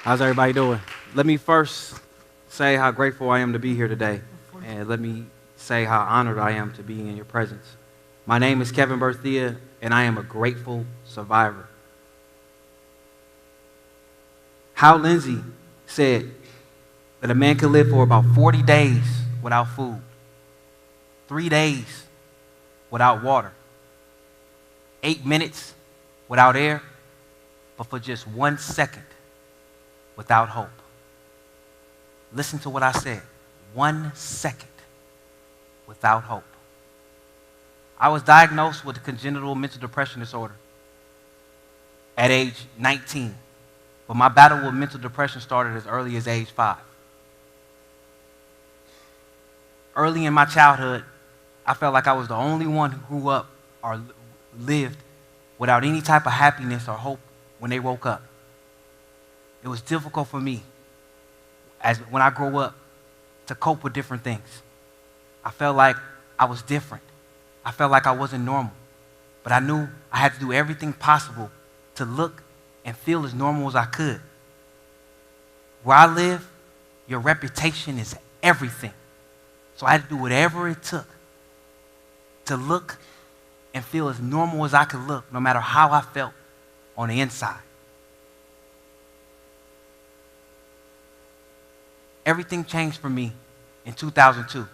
How's everybody doing? Let me first say how grateful I am to be here today. And let me say how honored I am to be in your presence. My name is Kevin Berthia, and I am a grateful survivor. Hal Lindsey said that a man could live for about 40 days without food, 3 days without water, 8 minutes without air, but for just 1 second without hope. Listen to what I said. 1 second without hope. I was diagnosed with a congenital mental depression disorder at age 19, but my battle with mental depression started as early as age 5. Early in my childhood, I felt like I was the only one who grew up or lived without any type of happiness or hope when they woke up. It was difficult for me when I grew up to cope with different things. I felt like I was different. I felt like I wasn't normal. But I knew I had to do everything possible to look and feel as normal as I could. Where I live, your reputation is everything. So I had to do whatever it took to look and feel as normal as I could look, no matter how I felt on the inside. Everything changed for me in 2002,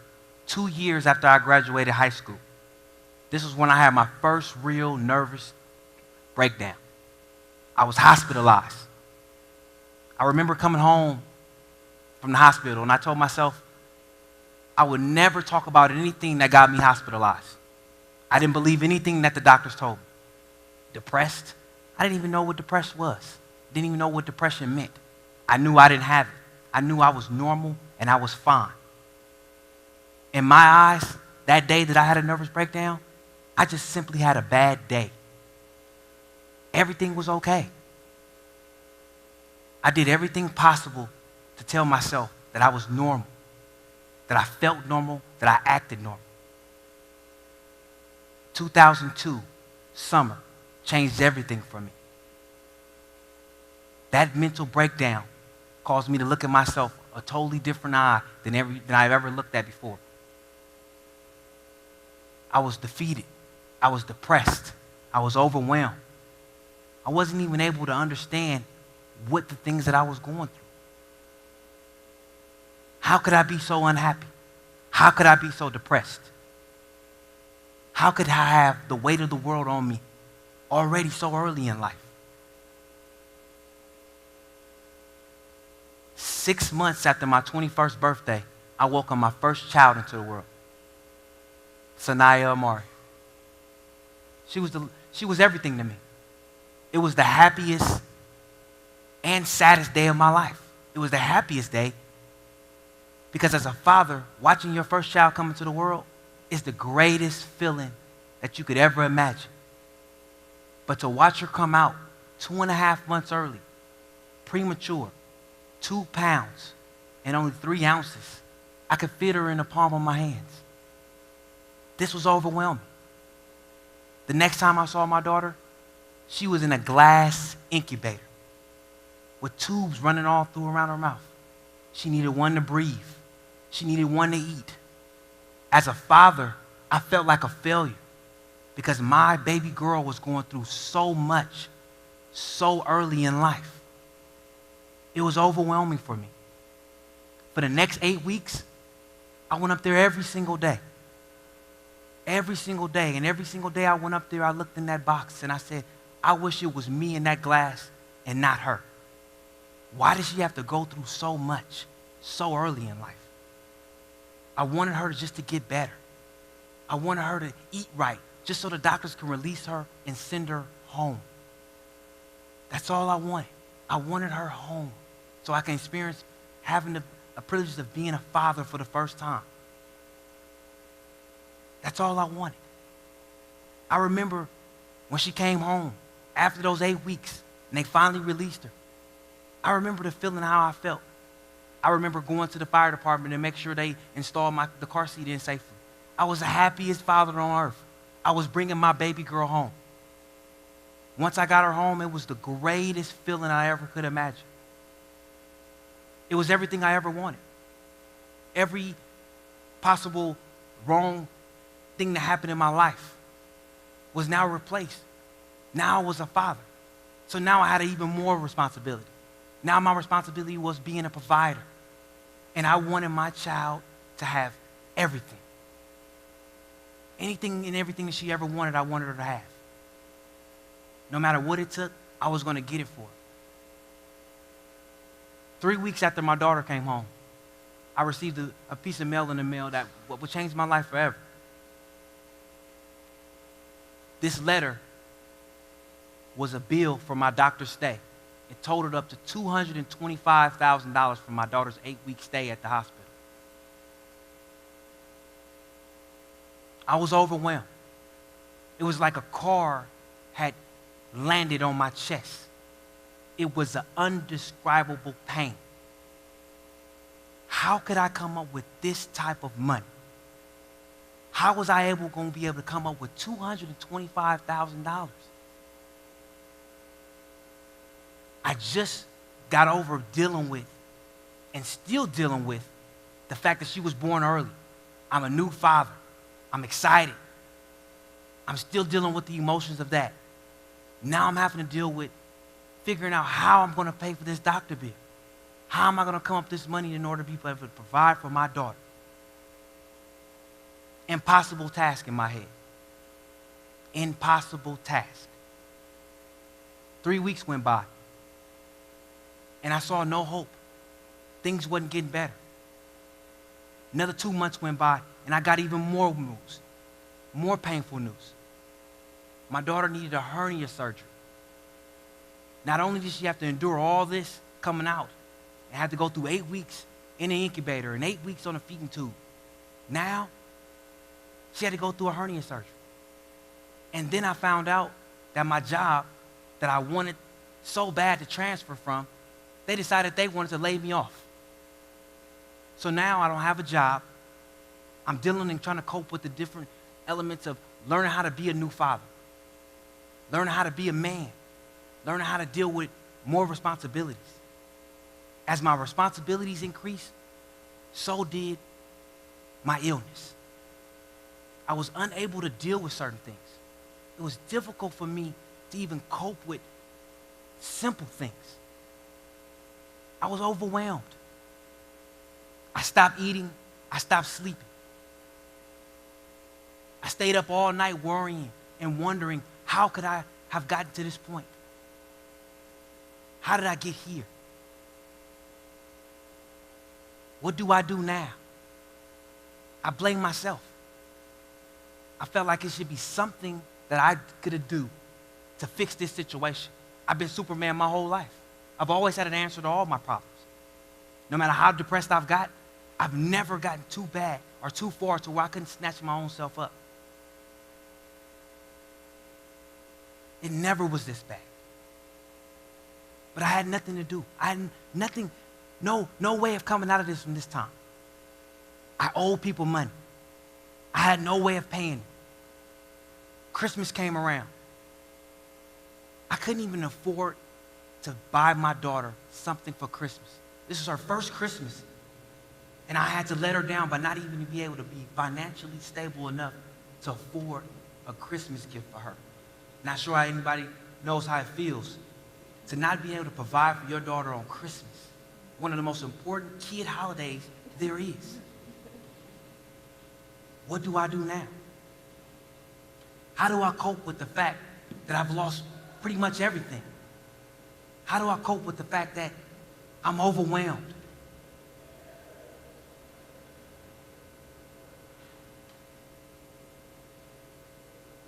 2 years after I graduated high school. This was when I had my first real nervous breakdown. I was hospitalized. I remember coming home from the hospital, and I told myself I would never talk about anything that got me hospitalized. I didn't believe anything that the doctors told me. Depressed? I didn't even know what depression was. Didn't even know what depression meant. I knew I didn't have it. I knew I was normal and I was fine. In my eyes, that day that I had a nervous breakdown, I just simply had a bad day. Everything was okay. I did everything possible to tell myself that I was normal, that I felt normal, that I acted normal. 2002, summer, changed everything for me. That mental breakdown caused me to look at myself a totally different eye than I've ever looked at before. I was defeated. I was depressed. I was overwhelmed. I wasn't even able to understand what the things that I was going through. How could I be so unhappy? How could I be so depressed? How could I have the weight of the world on me already so early in life? 6 months after my 21st birthday, I welcomed my first child into the world, Sanaya Amari. She was everything to me. It was the happiest and saddest day of my life. It was the happiest day because as a father, watching your first child come into the world is the greatest feeling that you could ever imagine. But to watch her come out 2.5 months early, premature, 2 pounds and only 3 ounces, I could fit her in the palm of my hands. This was overwhelming. The next time I saw my daughter, she was in a glass incubator with tubes running all through around her mouth. She needed one to breathe. She needed one to eat. As a father, I felt like a failure because my baby girl was going through so much so early in life. It was overwhelming for me. For the next 8 weeks, I went up there every single day. Every single day. And every single day I went up there, I looked in that box and I said, I wish it was me in that glass and not her. Why did she have to go through so much so early in life? I wanted her just to get better. I wanted her to eat right just so the doctors can release her and send her home. That's all I wanted. I wanted her home so I can experience having the privilege of being a father for the first time. That's all I wanted. I remember when she came home after those 8 weeks and they finally released her. I remember the feeling how I felt. I remember going to the fire department and make sure they installed the car seat in safely. I was the happiest father on earth. I was bringing my baby girl home. Once I got her home, it was the greatest feeling I ever could imagine. It was everything I ever wanted. Every possible wrong thing that happened in my life was now replaced. Now I was a father. So now I had even more responsibility. Now my responsibility was being a provider. And I wanted my child to have everything. Anything and everything that she ever wanted, I wanted her to have. No matter what it took, I was going to get it for her. 3 weeks after my daughter came home, I received a piece of mail in the mail that would change my life forever. This letter was a bill for my doctor's stay. It totaled up to $225,000 for my daughter's 8-week stay at the hospital. I was overwhelmed. It was like a car had landed on my chest. It was an undescribable pain. How could I come up with this type of money? How was I going to be able to come up with $225,000? I just got over dealing with and still dealing with the fact that she was born early. I'm a new father. I'm excited. I'm still dealing with the emotions of that. Now I'm having to deal with figuring out how I'm going to pay for this doctor bill. How am I going to come up with this money in order to be able to provide for my daughter? Impossible task in my head. Impossible task. 3 weeks went by, and I saw no hope. Things wasn't getting better. Another 2 months went by, and I got even more news, more painful news. My daughter needed a hernia surgery. Not only did she have to endure all this coming out, and had to go through 8 weeks in an incubator and 8 weeks on a feeding tube. Now, she had to go through a hernia surgery. And then I found out that my job that I wanted so bad to transfer from, they decided they wanted to lay me off. So now I don't have a job. I'm dealing and trying to cope with the different elements of learning how to be a new father, learning how to be a man, learning how to deal with more responsibilities. As my responsibilities increased, so did my illness. I was unable to deal with certain things. It was difficult for me to even cope with simple things. I was overwhelmed. I stopped eating. I stopped sleeping. I stayed up all night worrying and wondering, how could I have gotten to this point? How did I get here? What do I do now? I blame myself. I felt like it should be something that I could do to fix this situation. I've been Superman my whole life. I've always had an answer to all my problems. No matter how depressed I've got, I've never gotten too bad or too far to where I couldn't snatch my own self up. It never was this bad. But I had nothing to do. I had nothing, no way of coming out of this from this time. I owed people money. I had no way of paying it. Christmas came around. I couldn't even afford to buy my daughter something for Christmas. This was her first Christmas. And I had to let her down by not even be able to be financially stable enough to afford a Christmas gift for her. Not sure how anybody knows how it feels to not be able to provide for your daughter on Christmas, one of the most important kid holidays there is. What do I do now? How do I cope with the fact that I've lost pretty much everything? How do I cope with the fact that I'm overwhelmed?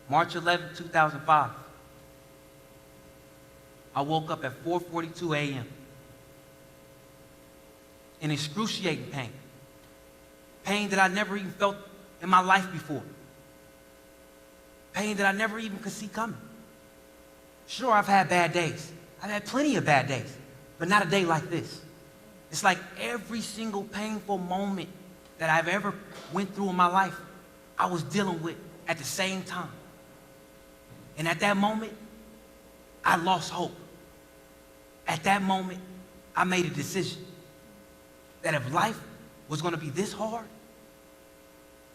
March 11, 2005. I woke up at 4:42 a.m. in excruciating pain. Pain that I never even felt in my life before. Pain that I never even could see coming. Sure, I've had bad days. I've had plenty of bad days, but not a day like this. It's like every single painful moment that I've ever went through in my life, I was dealing with at the same time. And at that moment, I lost hope. At that moment, I made a decision. that if life was going to be this hard,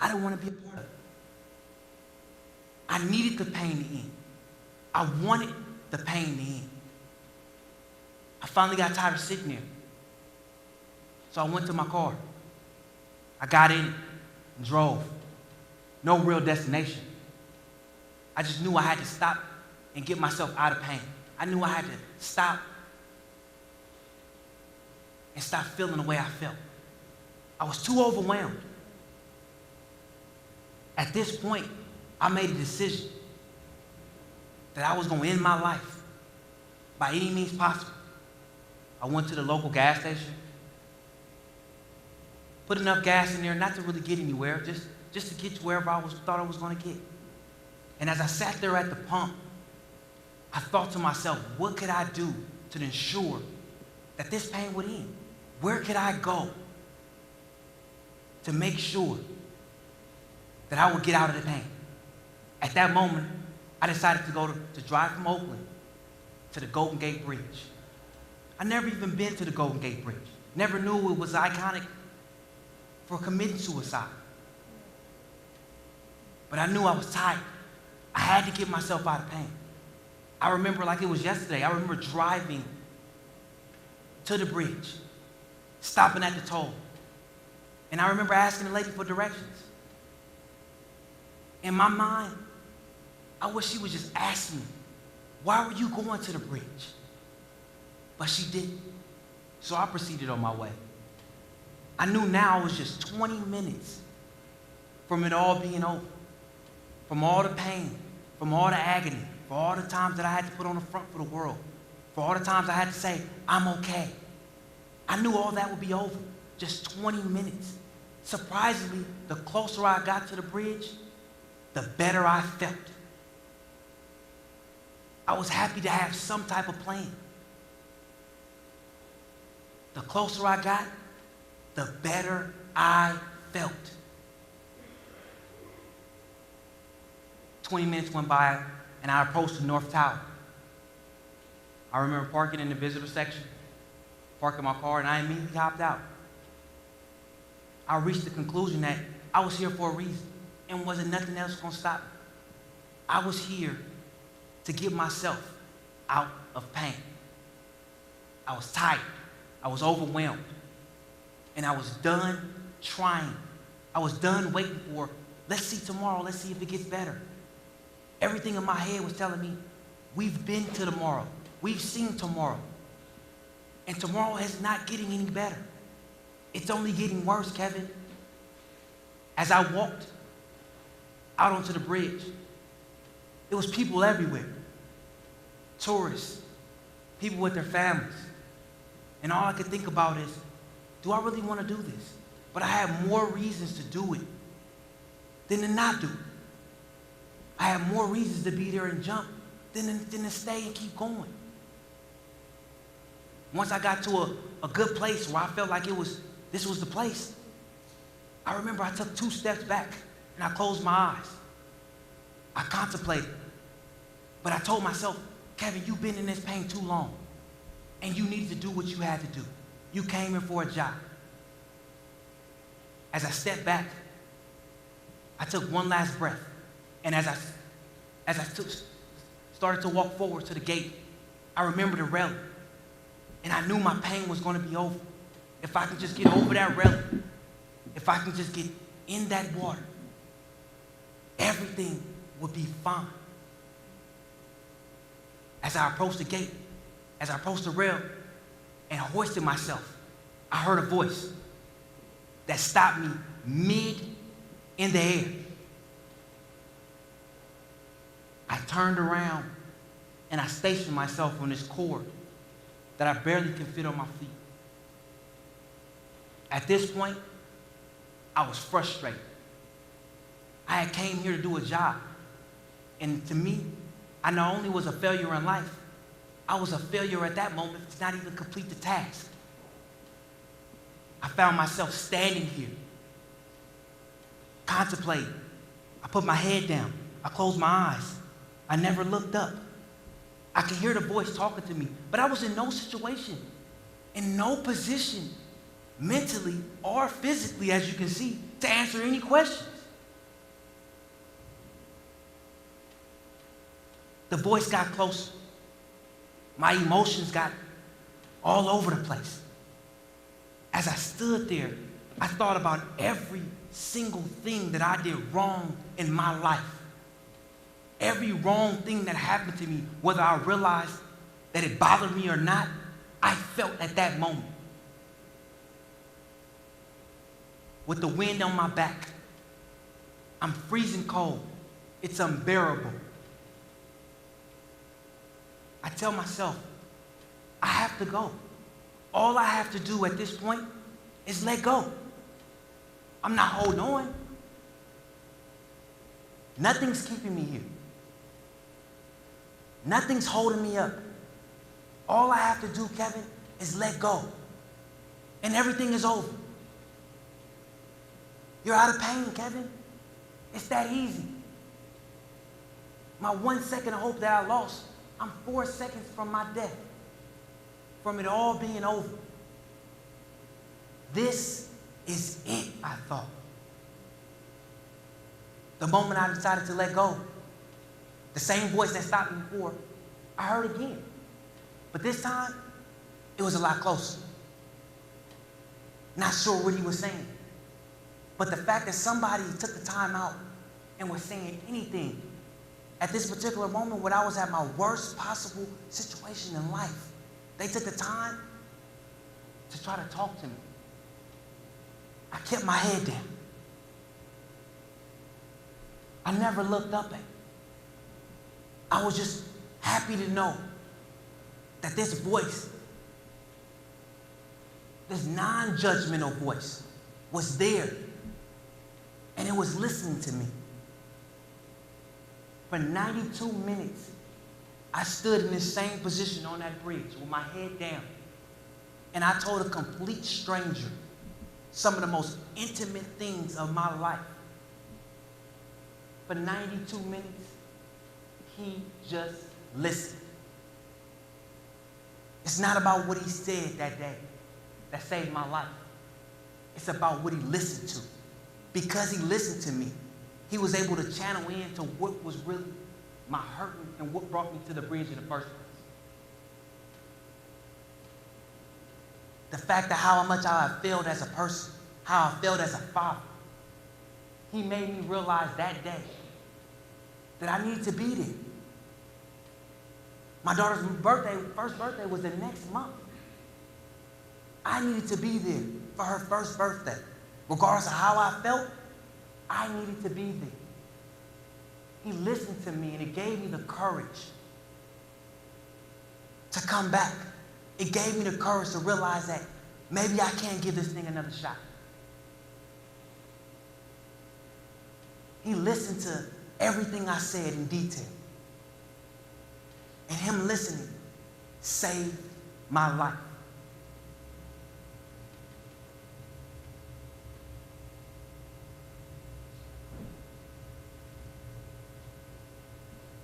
I didn't want to be a part of it. I needed the pain to end. I wanted the pain to end. I finally got tired of sitting there. So I went to my car. I got in and drove. No real destination. I just knew I had to stop and get myself out of pain. I knew I had to stop and stop feeling the way I felt. I was too overwhelmed. At this point, I made a decision that I was going to end my life by any means possible. I went to the local gas station, put enough gas in there not to really get anywhere, just to get to wherever thought I was going to get. And as I sat there at the pump, I thought to myself, what could I do to ensure that this pain would end? Where could I go to make sure that I would get out of the pain? At that moment, I decided to drive from Oakland to the Golden Gate Bridge. I never even been to the Golden Gate Bridge. Never knew it was iconic for committing suicide. But I knew I was tired. I had to get myself out of pain. I remember like it was yesterday. I remember driving to the bridge, stopping at the toll. And I remember asking the lady for directions. In my mind, I wish she would just ask me, why were you going to the bridge? But she didn't. So I proceeded on my way. I knew now it was just 20 minutes from it all being over. From all the pain, from all the agony, for all the times that I had to put on the front for the world, for all the times I had to say, I'm okay. I knew all that would be over. Just 20 minutes. Surprisingly, the closer I got to the bridge, the better I felt. I was happy to have some type of plan. The closer I got, the better I felt. 20 minutes went by, and I approached the North Tower. I remember parking in the visitor section, parking my car, and I immediately hopped out. I reached the conclusion that I was here for a reason, and wasn't nothing else going to stop me. I was here to get myself out of pain. I was tired. I was overwhelmed. And I was done trying. I was done waiting for, let's see tomorrow, let's see if it gets better. Everything in my head was telling me, we've been to tomorrow. We've seen tomorrow. And tomorrow is not getting any better. It's only getting worse, Kevin. As I walked out onto the bridge, it was people everywhere. Tourists, people with their families. And all I could think about is, do I really want to do this? But I have more reasons to do it than to not do it. I have more reasons to be there and jump than to stay and keep going. Once I got to a good place where I felt like this was the place, I remember I took 2 steps back and I closed my eyes. I contemplated. But I told myself, Kevin, you've been in this pain too long. And you needed to do what you had to do. You came in for a job. As I stepped back, I took one last breath. And as I started to walk forward to the gate, I remembered the railing. And I knew my pain was going to be over. If I could just get over that railing, if I could just get in that water, everything would be fine. As I approached the gate, as I approached the rail and hoisted myself, I heard a voice that stopped me mid in the air. I turned around and I stationed myself on this cord that I barely could fit on my feet. At this point, I was frustrated. I had came here to do a job. And to me, I not only was a failure in life, I was a failure at that moment to not even complete the task. I found myself standing here, contemplating. I put my head down. I closed my eyes. I never looked up. I could hear the voice talking to me, but I was in no situation, in no position mentally or physically, as you can see, to answer any questions. The voice got closer. My emotions got all over the place. As I stood there, I thought about every single thing that I did wrong in my life. Every wrong thing that happened to me, whether I realized that it bothered me or not, I felt at that moment. With the wind on my back, I'm freezing cold. It's unbearable. I tell myself, I have to go. All I have to do at this point is let go. I'm not holding on. Nothing's keeping me here. Nothing's holding me up. All I have to do, Kevin, is let go. And everything is over. You're out of pain, Kevin. It's that easy. My 1 second of hope that I lost, I'm 4 seconds from my death. From it all being over. This is it, I thought. The moment I decided to let go, the same voice that stopped me before, I heard again. But this time, it was a lot closer. Not sure what he was saying. But the fact that somebody took the time out and was saying anything at this particular moment when I was at my worst possible situation in life, they took the time to try to talk to me. I kept my head down. I never looked up at it. I was just happy to know that this voice, this non-judgmental voice, was there. And it was listening to me. For 92 minutes, I stood in this same position on that bridge with my head down. And I told a complete stranger some of the most intimate things of my life. For 92 minutes, he just listened. It's not about what he said that day that saved my life. It's about what he listened to. Because he listened to me, he was able to channel into what was really my hurting and what brought me to the bridge in the first place. The fact that how much I failed as a person, how I failed as a father, he made me realize that day that I needed to be there. My daughter's first birthday was the next month. I needed to be there for her first birthday. Regardless of how I felt, I needed to be there. He listened to me and it gave me the courage to come back. It gave me the courage to realize that maybe I can't give this thing another shot. He listened to everything I said in detail. And him listening saved my life.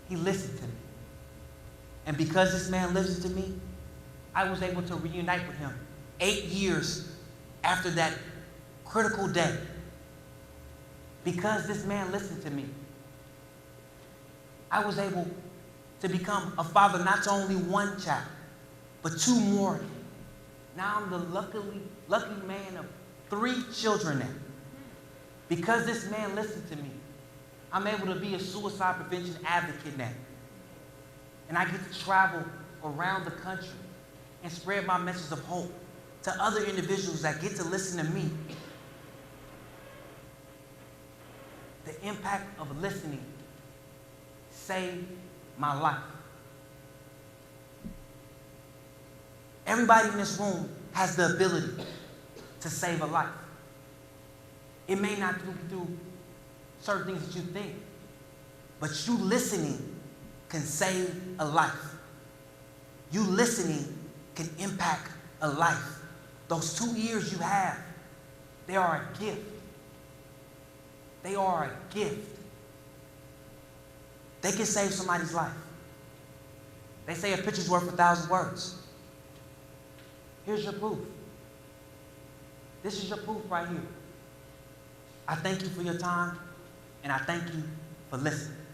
He listened to me. And because this man listened to me, I was able to reunite with him 8 years after that critical day. Because this man listened to me, I was able to become a father not to only one child, but 2 more. Now I'm the lucky man of 3 children now. Because this man listened to me, I'm able to be a suicide prevention advocate now. And I get to travel around the country and spread my message of hope to other individuals that get to listen to me. The impact of listening saved my life. Everybody in this room has the ability to save a life. It may not be through certain things that you think, but you listening can save a life. You listening can impact a life. Those 2 years you have, they are a gift. They are a gift. They can save somebody's life. They say a picture's worth 1,000 words. Here's your proof. This is your proof right here. I thank you for your time, and I thank you for listening.